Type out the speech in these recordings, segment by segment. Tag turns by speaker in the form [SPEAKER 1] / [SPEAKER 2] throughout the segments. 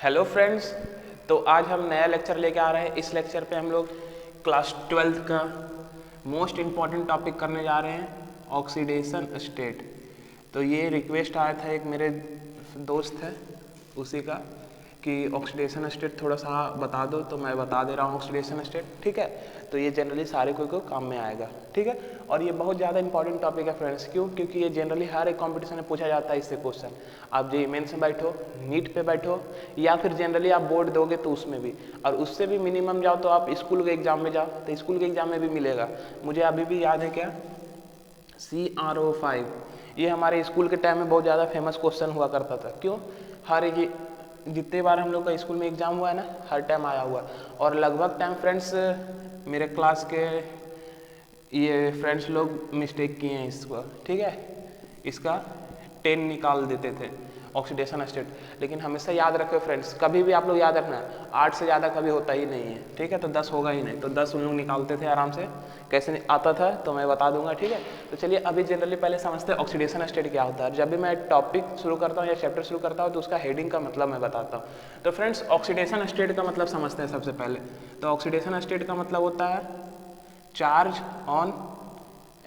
[SPEAKER 1] Hello friends, तो आज हम नया लेक्चर लेके आ रहे हैं। इस लेक्चर पे हम लोग क्लास 12th का मोस्ट इम्पॉर्टेंट टॉपिक करने जा रहे हैं, ऑक्सीडेशन स्टेट। तो ये रिक्वेस्ट आया था, एक मेरे दोस्त है उसी का, कि ऑक्सीडेशन स्टेट थोड़ा सा बता दो, तो मैं बता दे रहा हूँ ऑक्सीडेशन स्टेट। ठीक है, तो ये जनरली सारे कोई को काम में आएगा। ठीक है, और ये बहुत ज़्यादा इंपॉर्टेंट टॉपिक है फ्रेंड्स। क्यों? क्योंकि ये जनरली हर एक कंपटीशन में पूछा जाता है इससे क्वेश्चन। आप जेईई मेंस में बैठो, नीट पे बैठो, या फिर जनरली आप बोर्ड दोगे तो उसमें भी, और उससे भी मिनिमम जाओ तो आप स्कूल के एग्जाम में जाओ तो स्कूल के एग्जाम में भी मिलेगा। मुझे अभी भी याद है क्या, CRO5, ये हमारे स्कूल के टाइम में बहुत ज़्यादा फेमस क्वेश्चन हुआ करता था। क्यों? हर ये जितने बार हम लोग का स्कूल में एग्जाम हुआ है ना, हर टाइम आया हुआ। और लगभग टाइम फ्रेंड्स मेरे क्लास के ये फ्रेंड्स लोग मिस्टेक किए हैं इसको। ठीक है, इसका 10 निकाल देते थे ऑक्सीडेशन स्टेट। लेकिन हमेशा याद रखो फ्रेंड्स, कभी भी आप लोग याद रखना, 8 से ज़्यादा कभी होता ही नहीं है। ठीक है, तो 10 होगा ही नहीं, तो 10 उन लोग निकालते थे आराम से। कैसे आता था तो मैं बता दूंगा। ठीक है, तो चलिए अभी जनरली पहले समझते हैं ऑक्सीडेशन स्टेट क्या होता है। जब भी मैं टॉपिक शुरू करता हूँ या चैप्टर शुरू करता हूँ तो उसका हेडिंग का मतलब मैं बताता हूँ। तो फ्रेंड्स, ऑक्सीडेशन स्टेट का मतलब समझते हैं सबसे पहले। तो ऑक्सीडेशन स्टेट का मतलब होता है चार्ज ऑन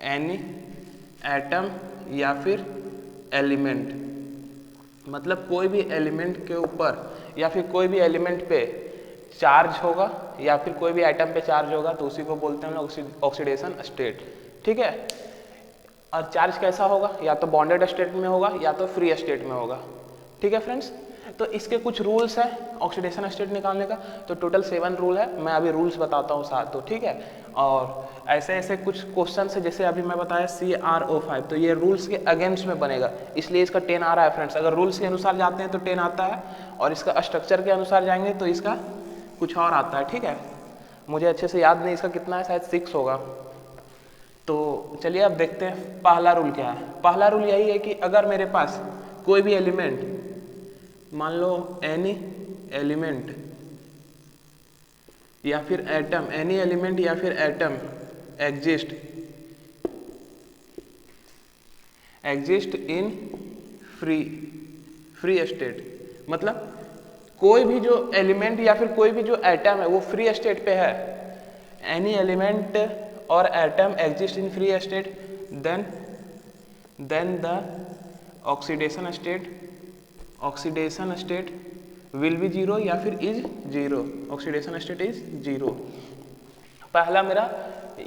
[SPEAKER 1] एनी एटम या फिर एलिमेंट। मतलब कोई भी एलिमेंट के ऊपर या फिर कोई भी एलिमेंट पे चार्ज होगा या फिर कोई भी एटम पे चार्ज होगा तो उसी को बोलते हैं ऑक्सीडेशन स्टेट। ठीक है, और चार्ज कैसा होगा, या तो बॉन्डेड स्टेट में होगा या तो फ्री स्टेट में होगा। ठीक है फ्रेंड्स, तो इसके कुछ रूल्स हैं ऑक्सीडेशन स्टेट निकालने का। तो टोटल 7 रूल है, मैं अभी रूल्स बताता हूँ 7। तो ठीक है, और ऐसे ऐसे कुछ क्वेश्चन है, जैसे अभी मैं बताया CRO5, तो ये रूल्स के अगेंस्ट में बनेगा, इसलिए इसका 10 आ रहा है फ्रेंड्स। अगर रूल्स के अनुसार जाते हैं तो 10 आता है, और इसका स्ट्रक्चर के अनुसार जाएंगे तो इसका कुछ और आता है। ठीक है, मुझे अच्छे से याद नहीं इसका कितना है, शायद 6 होगा। तो चलिए अब देखते हैं पहला रूल क्या है। पहला रूल यही है कि अगर मेरे पास कोई भी एलिमेंट, मान लो एनी एलिमेंट या फिर एटम, एनी एलिमेंट या फिर atom exist in free state, मतलब कोई भी जो एलिमेंट या फिर कोई भी जो एटम है वो फ्री स्टेट पे है। एनी एलिमेंट और atom exist in free state, then the oxidation state will be zero या फिर is zero. Oxidation state is zero. पहला मेरा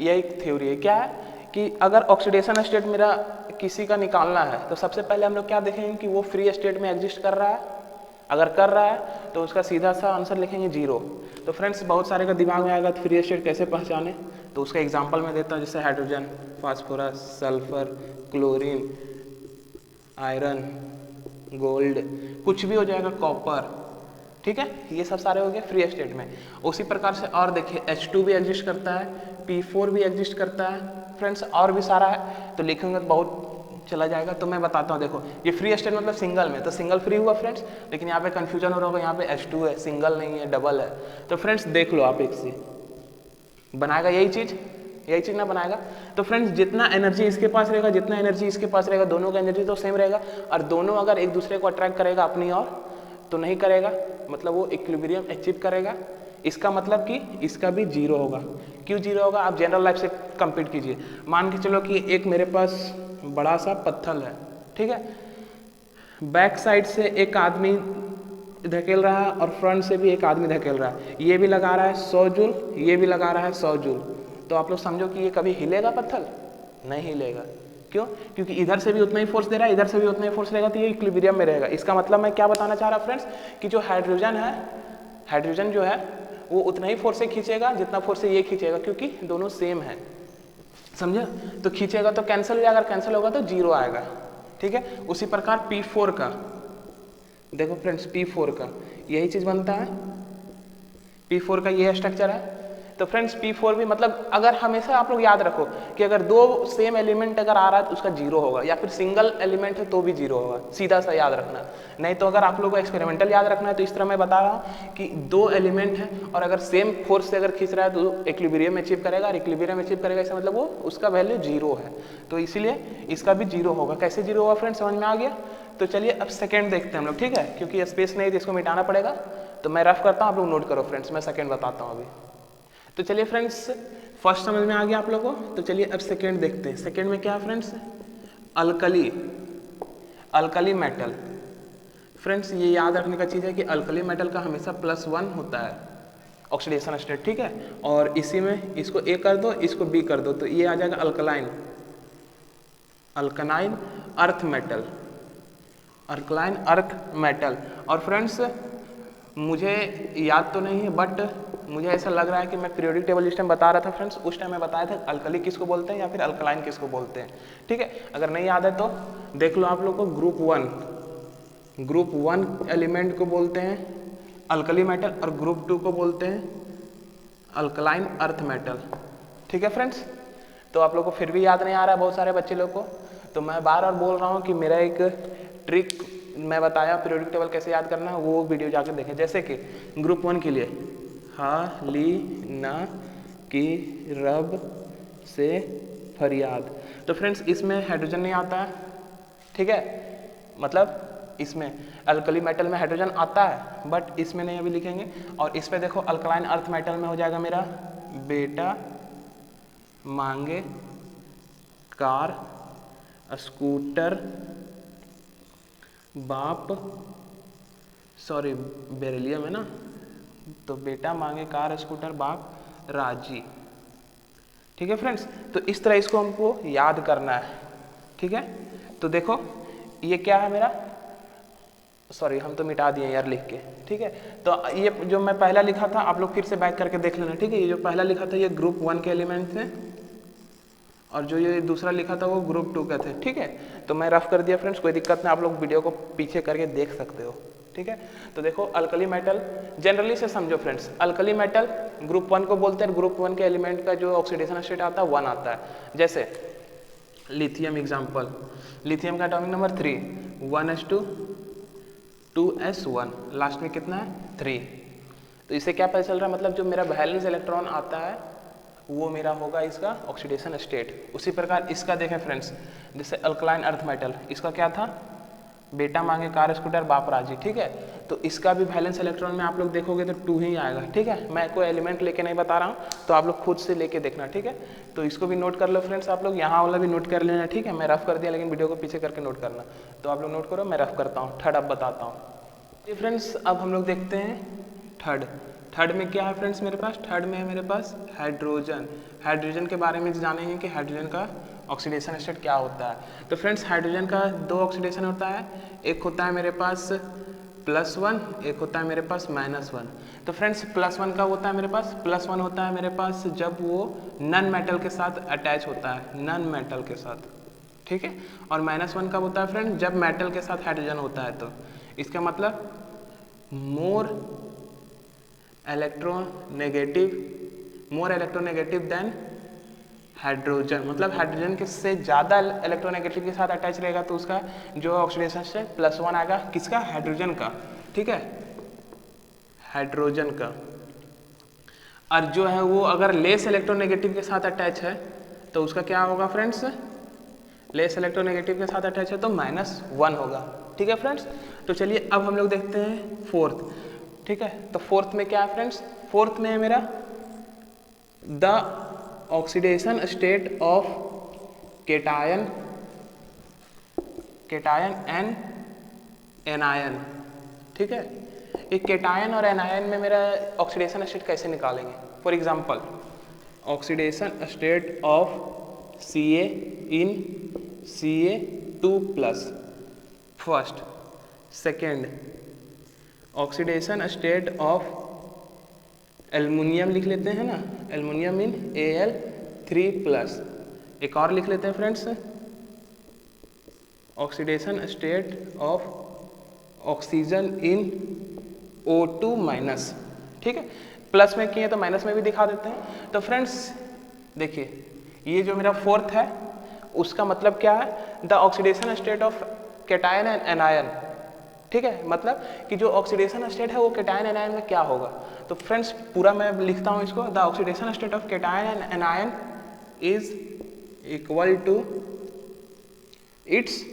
[SPEAKER 1] यही थ्योरी है। क्या है कि अगर ऑक्सीडेशन स्टेट मेरा किसी का निकालना है तो सबसे पहले हम लोग क्या देखेंगे कि वो फ्री स्टेट में एग्जिस्ट कर रहा है। अगर कर रहा है तो उसका सीधा सा आंसर लिखेंगे जीरो। तो फ्रेंड्स, बहुत सारे का दिमाग में आएगा तो फ्री स्टेट कैसे पहचाने, तो उसका एग्जांपल मैं देता हूँ, जैसे hydrogen, phosphorus, sulphur, chlorine, iron, gold, कुछ भी हो जाएगा, कॉपर। ठीक है, ये सब सारे हो गए फ्री स्टेट में। उसी प्रकार से और देखिए H2 भी एग्जिस्ट करता है, P4 भी एग्जिस्ट करता है फ्रेंड्स, और भी सारा है, तो लिखेंगे तो बहुत चला जाएगा। तो मैं बताता हूँ, देखो ये फ्री स्टेट मतलब सिंगल में, तो सिंगल फ्री हुआ फ्रेंड्स। लेकिन यहाँ पे कंफ्यूजन हो रहा होगा, यहाँ पे H2 है, सिंगल नहीं है, डबल है। तो फ्रेंड्स देख लो, आप एक से बनाएगा यही चीज ना बनाएगा। तो फ्रेंड्स, जितना एनर्जी इसके पास रहेगा, जितना एनर्जी इसके पास रहेगा, दोनों का एनर्जी तो सेम रहेगा। और दोनों अगर एक दूसरे को अट्रैक्ट करेगा अपनी ओर तो नहीं करेगा, मतलब वो इक्विलिब्रियम अचीव करेगा। इसका मतलब कि इसका भी जीरो होगा। क्यों जीरो होगा, आप जनरल लाइफ से कंप्लीट कीजिए। मान के चलो कि एक मेरे पास बड़ा सा पत्थर है। ठीक है, बैक साइड से एक आदमी धकेल रहा है और फ्रंट से भी एक आदमी धकेल रहा है। ये भी लगा रहा है 100 जूल, ये भी लगा रहा है 100 जूल। तो आप लोग समझो कि ये कभी हिलेगा पत्थर? नहीं हिलेगा। क्यों? क्योंकि इधर से भी उतना ही फोर्स दे रहा है, इधर से भी उतना ही फोर्स रहेगा, तो ये इक्विलिब्रियम में रहेगा। इसका मतलब मैं क्या बताना चाह रहा फ्रेंड्स, कि जो हाइड्रोजन है, हाइड्रोजन जो है वो उतना ही फोर्स से खींचेगा जितना फोर्स से ये खींचेगा, क्योंकि दोनों सेम है। समझे? तो खींचेगा तो कैंसिल हो जाएगा, अगर कैंसिल होगा तो जीरो आएगा। ठीक है, उसी प्रकार P4 का देखो फ्रेंड्स, P4 का यही चीज बनता है। P4 का ये स्ट्रक्चर है, तो फ्रेंड्स P4 भी मतलब अगर हमेशा आप लोग याद रखो कि अगर दो सेम एलिमेंट अगर आ रहा है तो उसका जीरो होगा, या फिर सिंगल एलिमेंट है तो भी जीरो होगा, सीधा सा याद रखना। नहीं तो अगर आप लोग को एक्सपेरिमेंटल याद रखना है तो इस तरह मैं बता रहा हूँ कि दो एलिमेंट है और अगर सेम फोर्स से अगर खींच रहा है तो इक्विलिब्रियम अचीव करेगा, और इक्विलिब्रियम अचीव करेगा इसका मतलब वो उसका वैल्यू जीरो है, तो इसीलिए इसका भी जीरो होगा। कैसे जीरो होगा फ्रेंड्स, समझ में आ गया? तो चलिए अब सेकेंड देखते हैं हम लोग, ठीक है, क्योंकि स्पेस नहीं थी इसको मिटाना पड़ेगा, तो मैं रफ करता हूँ, आप लोग नोट करो फ्रेंड्स, मैं सेकेंड बताता हूँ अभी। तो चलिए फ्रेंड्स फर्स्ट समझ में आ गया आप लोगों को, तो चलिए अब सेकेंड देखते हैं। सेकेंड में क्या है फ्रेंड्स, अल्कली मेटल। फ्रेंड्स ये याद रखने का चीज़ है कि अल्कली मेटल का हमेशा +1 होता है ऑक्सीडेशन स्टेट, ठीक है, और इसी में इसको A कर दो, इसको B कर दो, तो ये आ जाएगा अल्कनाइन earth metal, alkaline earth metal. और फ्रेंड्स मुझे याद तो नहीं है बट मुझे ऐसा लग रहा है कि मैं पीरियोडिक टेबल जिस टाइम बता रहा था फ्रेंड्स, उस टाइम मैं बताया था अल्कली किसको बोलते हैं या फिर अल्कलाइन किसको बोलते हैं, ठीक है। अगर नहीं याद है तो देख लो आप लोग को, ग्रुप वन एलिमेंट को बोलते हैं अल्कली मेटल और ग्रुप 2 को बोलते हैं अल्कलाइन अर्थ मेटल, ठीक है फ्रेंड्स। तो आप लोग को फिर भी याद नहीं आ रहा है बहुत सारे बच्चे लोग को, तो मैं बार बार बोल रहा हूँ कि मेरा एक ट्रिक मैं बताया पीरियोडिक टेबल कैसे याद करना है, वो वीडियो जाकर देखें। जैसे कि ग्रुप 1 के लिए हा ली ना की रब से फरियाद, तो फ्रेंड्स इसमें हाइड्रोजन नहीं आता है, ठीक है, मतलब इसमें अल्कली मेटल में हाइड्रोजन आता है बट इसमें नहीं अभी लिखेंगे। और इस पे देखो अल्कलाइन अर्थ मेटल में हो जाएगा मेरा बेटा मांगे कार स्कूटर बाप, सॉरी बेरिलियम है ना, तो बेटा मांगे कार स्कूटर बाप राजी, ठीक है फ्रेंड्स। तो इस तरह इसको हमको याद करना है, ठीक है। तो देखो ये क्या है मेरा, सॉरी हम तो मिटा दिए यार लिख के, ठीक है। तो ये जो मैं पहला लिखा था आप लोग फिर से बैक करके देख लेना, ठीक है। ये जो पहला लिखा था ये ग्रुप 1 के एलिमेंट थे और जो ये दूसरा लिखा था वो ग्रुप 2 के थे, ठीक है। तो मैं रफ कर दिया फ्रेंड्स, कोई दिक्कत नहीं, आप लोग वीडियो को पीछे करके देख सकते हो, ठीक है। तो देखो अल्कली मेटल जनरली से समझो फ्रेंड्स, अल्कली मेटल ग्रुप 1 को बोलते हैं, ग्रुप 1 के एलिमेंट का जो ऑक्सीडेशन स्टेट आता है 1 आता है। जैसे लिथियम एग्जाम्पल, लिथियम का atomic number 3, 1s2 2s1, last में कितना है 3। तो इससे क्या पता चल रहा है, मतलब जो मेरा वैलेंस इलेक्ट्रॉन आता है वो मेरा होगा इसका ऑक्सीडेशन स्टेट। उसी प्रकार इसका देखें फ्रेंड्स, जैसे अल्कलाइन अर्थ मेटल, इसका क्या था बेटा मांगे कार स्कूटर बाप राजी, ठीक है। तो इसका भी वैलेंस इलेक्ट्रॉन में आप लोग देखोगे तो 2 ही आएगा, ठीक है। मैं कोई एलिमेंट लेके नहीं बता रहा हूँ, तो आप लोग खुद से लेके देखना, ठीक है। तो इसको भी नोट कर लो फ्रेंड्स, आप लोग यहाँ वाला भी नोट कर लेना, ठीक है। मैं रफ कर दिया लेकिन वीडियो को पीछे करके नोट करना, तो आप लोग नोट करो, मैं रफ करता हूँ। थर्ड अब बताता हूँ जी फ्रेंड्स, अब हम लोग देखते हैं थर्ड में क्या है फ्रेंड्स मेरे पास, थर्ड में है मेरे पास हाइड्रोजन के बारे में जानेंगे कि हाइड्रोजन का ऑक्सीडेशन स्टेट क्या होता है। तो फ्रेंड्स हाइड्रोजन का 2 ऑक्सीडेशन होता है, एक होता है मेरे पास +1, एक होता है मेरे पास -1। तो फ्रेंड्स +1 का होता है मेरे पास, +1 होता है मेरे पास जब वो नन मेटल के साथ अटैच होता है, नन मेटल के साथ, ठीक है। और -1 कब होता है फ्रेंड्स, जब मेटल के साथ हाइड्रोजन होता है। तो इसका मतलब मोर इलेक्ट्रोनेगेटिव देन हाइड्रोजन, मतलब हाइड्रोजन के से ज़्यादा इलेक्ट्रोनेगेटिव के साथ अटैच रहेगा तो उसका जो ऑक्सीडेशन स्टेट +1 आएगा, किसका, हाइड्रोजन का, ठीक है, हाइड्रोजन का। और जो है वो अगर लेस इलेक्ट्रोनेगेटिव के साथ अटैच है तो उसका क्या होगा फ्रेंड्स, लेस इलेक्ट्रोनेगेटिव के साथ अटैच है तो -1 होगा, ठीक है फ्रेंड्स। तो चलिए अब हम लोग देखते हैं फोर्थ, ठीक है। तो फोर्थ में क्या है फ्रेंड्स, फोर्थ में है मेरा the oxidation state of cation and anion, ठीक है। एक केटायन और एनायन में मेरा ऑक्सीडेशन स्टेट कैसे निकालेंगे। For example oxidation state of Ca in Ca2+, first. Second oxidation state of aluminium लिख लेते हैं ना, एल्युमिनियम इन Al3+। एक और लिख लेते हैं friends, oxidation state of oxygen in O2-, ठीक है। प्लस में किए तो माइनस में भी दिखा देते हैं। तो फ्रेंड्स देखिए, ये जो मेरा फोर्थ है उसका मतलब क्या है, the oxidation state of cation and anion. ठीक है, मतलब कि जो ऑक्सीडेशन स्टेट है वो कैटायन एनायन में क्या होगा। तो फ्रेंड्स पूरा मैं लिखता हूँ इसको, the oxidation state of cation and anion is equal to its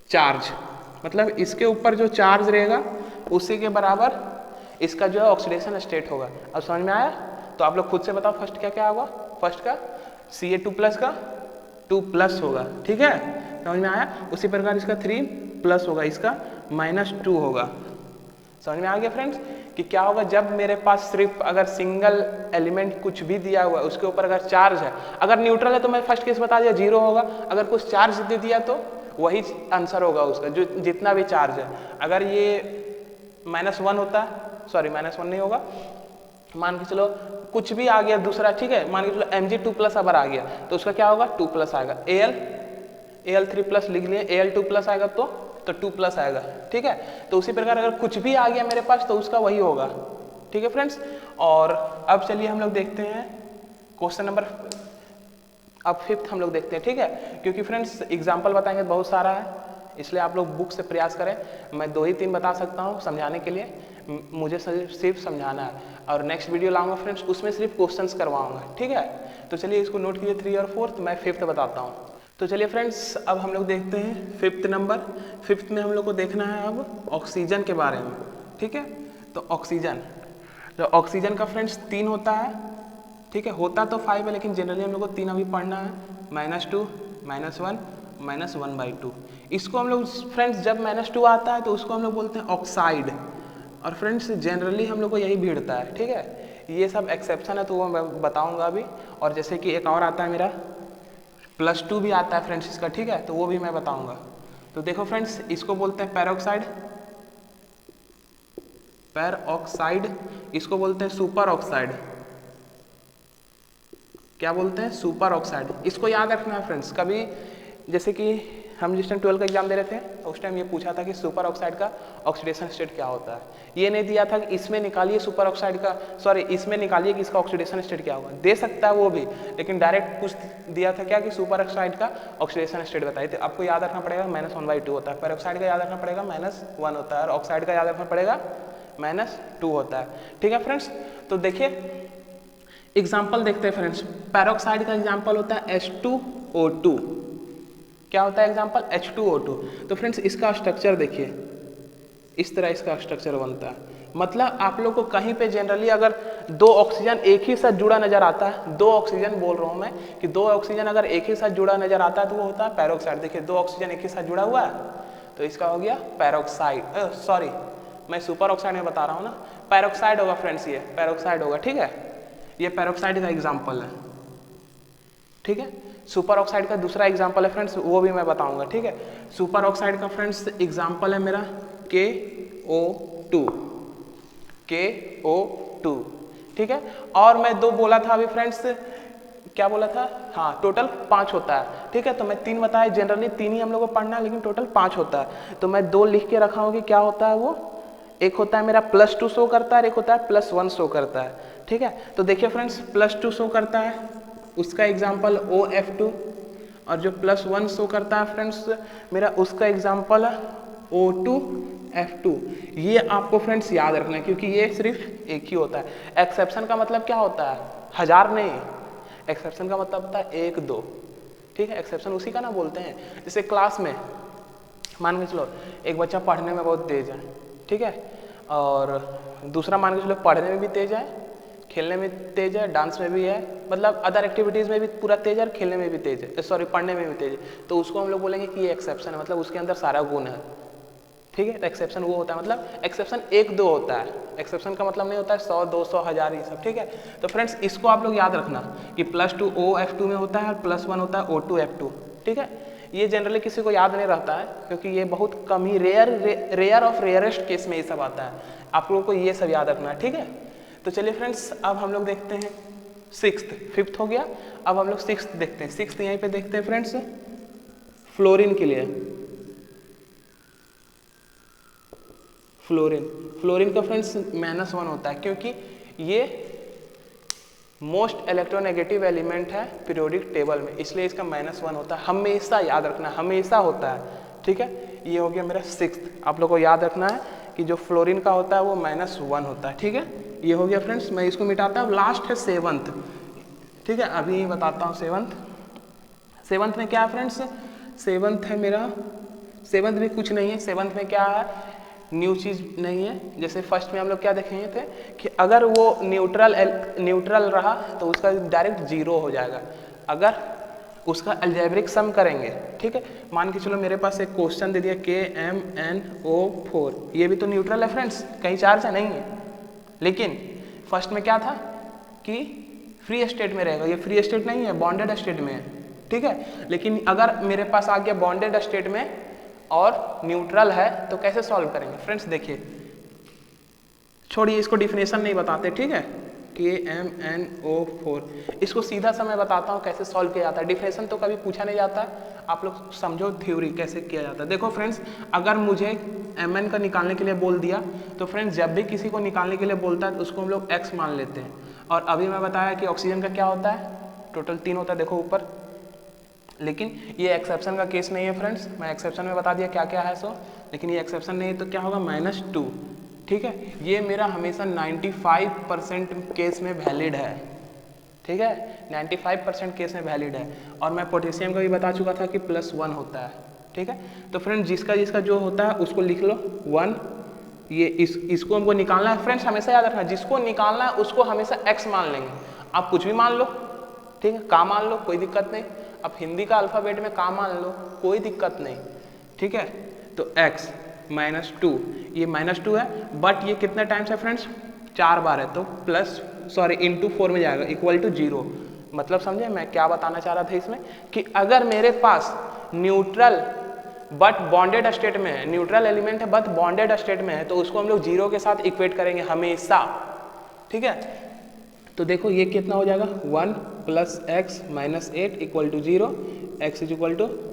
[SPEAKER 1] charge, मतलब इसके ऊपर जो चार्ज रहेगा उसी के बराबर इसका जो है ऑक्सीडेशन स्टेट होगा। अब समझ में आया? तो आप लोग खुद से बताओ फर्स्ट क्या क्या होगा। फर्स्ट का Ca2 प्लस का 2 प्लस होगा, ठीक है, समझ में आया। उसी प्रकार इसका 3 प्लस होगा, इसका -2 होगा। समझ में आ गया फ्रेंड्स कि क्या होगा जब मेरे पास सिर्फ अगर सिंगल एलिमेंट कुछ भी दिया हुआ है उसके ऊपर अगर चार्ज है, अगर न्यूट्रल है तो मैं फर्स्ट केस बता दिया 0 होगा, अगर कुछ चार्ज दे दिया तो वही आंसर होगा उसका, जो जितना भी चार्ज है। अगर ये -1 होता है, सॉरी -1 नहीं होगा, मान के चलो कुछ भी आ गया दूसरा, ठीक है, मान के चलो Mg2 प्लस अगर आ गया तो उसका क्या होगा 2 प्लस आएगा। Al3 प्लस लिख लिए, Al2 प्लस आएगा तो 2 प्लस आएगा, ठीक है। तो उसी प्रकार अगर कुछ भी आ गया मेरे पास तो उसका वही होगा, ठीक है फ्रेंड्स। और अब चलिए हम लोग देखते हैं क्वेश्चन नंबर, अब 5th हम लोग देखते हैं, ठीक है, क्योंकि फ्रेंड्स एग्जाम्पल बताएंगे बहुत सारा है, इसलिए आप लोग बुक से प्रयास करें। मैं 2 ही 3 बता सकता हूँ समझाने के लिए, मुझे सिर्फ समझाना है, और नेक्स्ट वीडियो लाऊंगा फ्रेंड्स उसमें सिर्फ क्वेश्चंस करवाऊंगा, ठीक है। तो चलिए इसको नोट कीजिए 3 और 4th, मैं 5th बताता हूँ। तो चलिए फ्रेंड्स अब हम लोग देखते हैं 5th नंबर। 5th में हम लोग को देखना है अब ऑक्सीजन के बारे में, ठीक है। तो ऑक्सीजन, जो ऑक्सीजन का फ्रेंड्स 3 होता है, ठीक है, होता तो 5 है लेकिन जनरली हम लोग को 3 अभी पढ़ना है, -2, -1, -1/2। इसको हम लोग फ्रेंड्स जब -2 आता है तो उसको हम लोग बोलते हैं ऑक्साइड, और फ्रेंड्स जनरली हम लोग को यही भिड़ता है, ठीक है। ये सब एक्सेप्शन है तो वो मैं बताऊंगा अभी, और जैसे कि एक और आता है मेरा +2 भी आता है फ्रेंड्स इसका, ठीक है, तो वो भी मैं बताऊंगा। तो देखो फ्रेंड्स इसको बोलते हैं पैरोक्साइड, इसको बोलते हैं सुपर ऑक्साइड। क्या बोलते हैं? Super oxide. इसको याद रखना है फ्रेंड्स, कभी जैसे कि हम जिस टाइम 12 का एग्जाम दे रहे थे उस टाइम ये पूछा था कि सुपर ऑक्साइड का ऑक्सीडेशन स्टेट क्या होता है। ये नहीं दिया था कि इसमें निकालिए सुपर ऑक्साइड का, सॉरी इसमें निकालिए कि इसका ऑक्सीडेशन स्टेट क्या होगा, दे सकता है वो भी, लेकिन डायरेक्ट कुछ दिया था क्या कि सुपर ऑक्साइड का ऑक्सीडेशन स्टेट बताइए। तो आपको याद रखना पड़ेगा -1/2 होता है, पेरोक्साइड का याद रखना पड़ेगा -1 होता है, और ऑक्साइड का याद रखना पड़ेगा -2 होता है, ठीक है फ्रेंड्स। तो देखिए एग्जाम्पल देखते हैं फ्रेंड्स। पैरोक्साइड का एग्जाम्पल होता है H2O2। क्या होता है एग्जाम्पल? H2O2। तो फ्रेंड्स इसका स्ट्रक्चर देखिए, इस तरह इसका स्ट्रक्चर बनता है। मतलब आप लोग को कहीं पे जनरली अगर 2 ऑक्सीजन एक ही साथ जुड़ा नजर आता है, 2 ऑक्सीजन बोल रहा हूँ मैं कि 2 ऑक्सीजन अगर एक ही साथ जुड़ा नजर आता है तो वो होता है पैरोक्साइड। देखिए 2 ऑक्सीजन एक ही साथ जुड़ा हुआ है तो इसका हो गया पैरोक्साइड, सॉरी मैं सुपर ऑक्साइड में बता रहा हूँ ना, पैरोक्साइड होगा फ्रेंड्स, ये पैरोक्साइड होगा, ठीक है। ये पैरोक्साइड का एग्जाम्पल है, ठीक है। सुपर ऑक्साइड का दूसरा एग्जाम्पल है फ्रेंड्स, वो भी मैं बताऊंगा, ठीक है। सुपर ऑक्साइड का फ्रेंड्स एग्जाम्पल है मेरा KO2, ठीक है। और मैं 2 बोला था अभी फ्रेंड्स, क्या बोला था? हाँ, टोटल 5 होता है, ठीक है। तो मैं 3 बताया, जनरली 3 ही हम लोग को पढ़ना है लेकिन टोटल 5 होता है। तो मैं 2 लिख के रखा हूँ कि क्या होता है वो, एक होता है मेरा +2 शो करता है, एक होता है +1 शो करता है, ठीक है। तो देखिए फ्रेंड्स +2 शो करता है उसका एग्जाम्पल OF2, और जो +1 शो करता है फ्रेंड्स मेरा उसका एग्जाम्पल है O2F2। ये आपको फ्रेंड्स याद रखना है क्योंकि ये सिर्फ एक ही होता है। एक्सेप्शन का मतलब क्या होता है? 1000 नहीं, एक्सेप्शन का मतलब होता है 1 2, ठीक है। एक्सेप्शन उसी का ना बोलते हैं, जैसे क्लास में मान के चलो एक बच्चा पढ़ने में बहुत तेज है, ठीक है, और दूसरा मान के चलो पढ़ने में भी तेज है, खेलने में तेज है, डांस में भी है, मतलब अदर एक्टिविटीज़ में भी पूरा तेज है और खेलने में भी तेज है, सॉरी पढ़ने में भी तेज है, तो उसको हम लोग बोलेंगे कि ये एक्सेप्शन है, मतलब उसके अंदर सारा गुण है, ठीक है। तो एक्सेप्शन वो होता है, मतलब एक्सेप्शन 1 2 होता है, एक्सेप्शन का मतलब नहीं होता है 100 200 1000 ये सब, ठीक है। तो फ्रेंड्स इसको आप लोग याद रखना कि +2 OF2 में होता है और +1 होता है O2F2, ठीक है। ये जनरली किसी को याद नहीं रहता है क्योंकि ये बहुत कम ही रेयर ऑफ रेयरेस्ट केस में ये सब आता है, आप लोगों को ये सब याद रखना है, ठीक है। तो चलिए फ्रेंड्स अब हम लोग देखते हैं 6th, 5th हो गया, अब हम लोग 6th देखते हैं। 6th यहीं पे देखते हैं फ्रेंड्स, फ्लोरीन के लिए। फ्लोरीन का फ्रेंड्स -1 होता है क्योंकि ये मोस्ट इलेक्ट्रोनेगेटिव एलिमेंट है पीरियोडिक टेबल में, इसलिए इसका -1 होता है, हमेशा याद रखना, हमेशा होता है। ठीक है, ये हो गया मेरा 6th। आप लोग को याद रखना है कि जो फ्लोरीन का होता है वो -1 होता है। ठीक है, ये हो गया फ्रेंड्स, मैं इसको मिटाता हूँ। लास्ट है 7th। ठीक है, अभी बताता हूँ 7th में क्या है फ्रेंड्स, 7th है मेरा, 7th में कुछ नहीं है। 7th में क्या है, न्यू चीज़ नहीं है। जैसे फर्स्ट में हम लोग क्या देखेंगे थे कि अगर वो न्यूट्रल रहा तो उसका डायरेक्ट 0 हो जाएगा, अगर उसका अलजेब्रिक सम करेंगे। ठीक है, मान के चलो मेरे पास एक क्वेश्चन दे दिया KMnO4, ये भी तो न्यूट्रल है फ्रेंड्स, कहीं चार्ज है नहीं है, लेकिन फर्स्ट में क्या था कि फ्री स्टेट में रहेगा, ये फ्री स्टेट नहीं है, बॉन्डेड स्टेट में है। ठीक है, लेकिन अगर मेरे पास आ गया बॉन्डेड स्टेट में और न्यूट्रल है तो कैसे सॉल्व करेंगे फ्रेंड्स, देखिए, छोड़िए इसको डिफिनेशन नहीं बताते। ठीक है, KMnO4, इसको सीधा सा मैं बताता हूँ कैसे सॉल्व किया जाता है। डिफिनेशन तो कभी पूछा नहीं जाता, आप लोग समझो थ्योरी कैसे किया जाता है। देखो फ्रेंड्स, अगर मुझे Mn का निकालने के लिए बोल दिया तो फ्रेंड्स जब भी किसी को निकालने के लिए बोलता है तो उसको हम लोग x मान लेते हैं। और अभी मैं बताया कि ऑक्सीजन का क्या होता है, टोटल 3 होता है, देखो ऊपर। लेकिन ये एक्सेप्शन का केस नहीं है फ्रेंड्स, मैं एक्सेप्शन में बता दिया क्या क्या है सो, लेकिन ये एक्सेप्शन नहीं है तो क्या होगा, -2। ठीक है, ये मेरा हमेशा 95% केस में वैलिड है। ठीक है, 95% केस में वैलिड है। और मैं पोटेशियम का भी बता चुका था कि +1 होता है। ठीक है, तो फ्रेंड्स जिसका जो होता है उसको लिख लो 1। ये इसको हमको निकालना है फ्रेंड्स, हमेशा याद रखना, जिसको निकालना है उसको हमेशा x मान लेंगे। आप कुछ भी मान लो, ठीक है, का मान लो, कोई दिक्कत नहीं। अब हिंदी का अल्फ़ाबेट में का मान लो, कोई दिक्कत नहीं। ठीक है, तो x -2, ये -2 है, बट ये कितने टाइम्स है फ्रेंड्स, 4 बार है, तो इंटू 4 में जाएगा, =0। मतलब समझे मैं क्या बताना चाह रहा था इसमें, कि अगर मेरे पास न्यूट्रल बट बॉन्डेड स्टेट में है, न्यूट्रल एलिमेंट है बट बॉन्डेड स्टेट में है, तो उसको हम लोग 0 के साथ इक्वेट करेंगे हमेशा। ठीक है, तो देखो ये कितना हो जाएगा, 1 + x - 8 = 0, x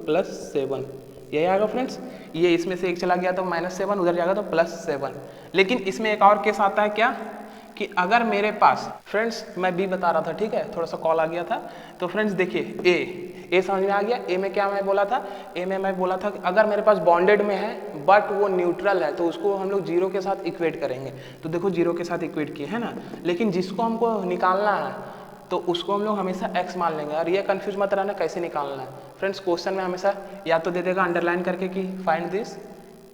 [SPEAKER 1] +7, यही आएगा फ्रेंड्स। ये इसमें से एक चला गया तो -7, उधर जाएगा तो +7। लेकिन इसमें एक और केस आता है क्या, कि अगर मेरे पास फ्रेंड्स, मैं बी बता रहा था, ठीक है, थोड़ा सा कॉल आ गया था, तो फ्रेंड्स देखिए ए समझ में आ गया। ए में क्या मैं बोला था, ए में मैं बोला था कि अगर मेरे पास बॉन्डेड में है बट वो न्यूट्रल है तो उसको हम लोग 0 के साथ इक्वेट करेंगे। तो देखो 0 के साथ इक्वेट किए है ना, लेकिन जिसको हमको निकालना है तो उसको हम लोग हमेशा x मान लेंगे। और ये कंफ्यूज मत रहना कैसे निकालना है फ्रेंड्स, क्वेश्चन में हमेशा या तो दे देगा अंडरलाइन करके कि फाइंड दिस,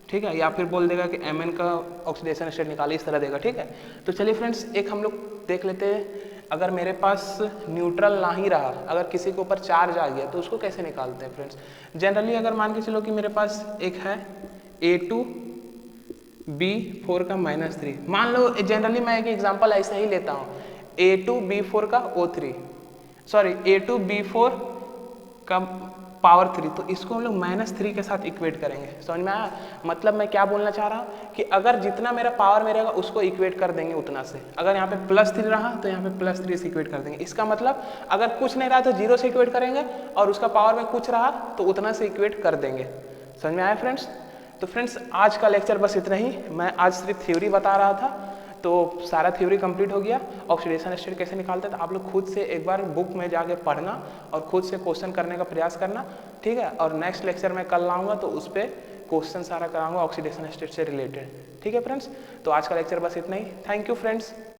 [SPEAKER 1] ठीक है, या फिर बोल देगा कि Mn का ऑक्सीडेशन स्टेट निकाले, इस तरह देगा। ठीक है, तो चलिए फ्रेंड्स एक हम लोग देख लेते हैं, अगर मेरे पास न्यूट्रल ना ही रहा, अगर किसी के ऊपर चार्ज आ गया तो उसको कैसे निकालते हैं फ्रेंड्स। जनरली अगर मान के चलो कि मेरे पास एक है A2B4 का -3, मान लो जनरली मैं एक एग्जांपल ऐसे ही लेता हूँ, A2B4 का O3, सॉरी A2B4 का पावर 3, तो इसको हम लोग -3 के साथ इक्वेट करेंगे। समझ में आया, मतलब मैं क्या बोलना चाह रहा हूँ कि अगर जितना मेरा पावर में रहेगा उसको इक्वेट कर देंगे उतना से। अगर यहाँ पे +3 रहा तो यहाँ पे +3 से इक्वेट कर देंगे। इसका मतलब अगर कुछ नहीं रहा तो 0 से इक्वेट करेंगे, और उसका पावर में कुछ रहा तो उतना से इक्वेट कर देंगे। समझ में आया फ्रेंड्स। तो फ्रेंड्स आज का लेक्चर बस इतना ही, मैं आज सिर्फ थ्योरी बता रहा था, तो सारा थ्योरी कंप्लीट हो गया। ऑक्सीडेशन स्टेट कैसे निकालते हैं तो आप लोग खुद से एक बार बुक में जाके पढ़ना और खुद से क्वेश्चन करने का प्रयास करना, ठीक है। और नेक्स्ट लेक्चर में कल लाऊंगा तो उस पर क्वेश्चन सारा कराऊंगा ऑक्सीडेशन स्टेट से रिलेटेड, ठीक है फ्रेंड्स। तो आज का लेक्चर बस इतना ही, थैंक यू फ्रेंड्स।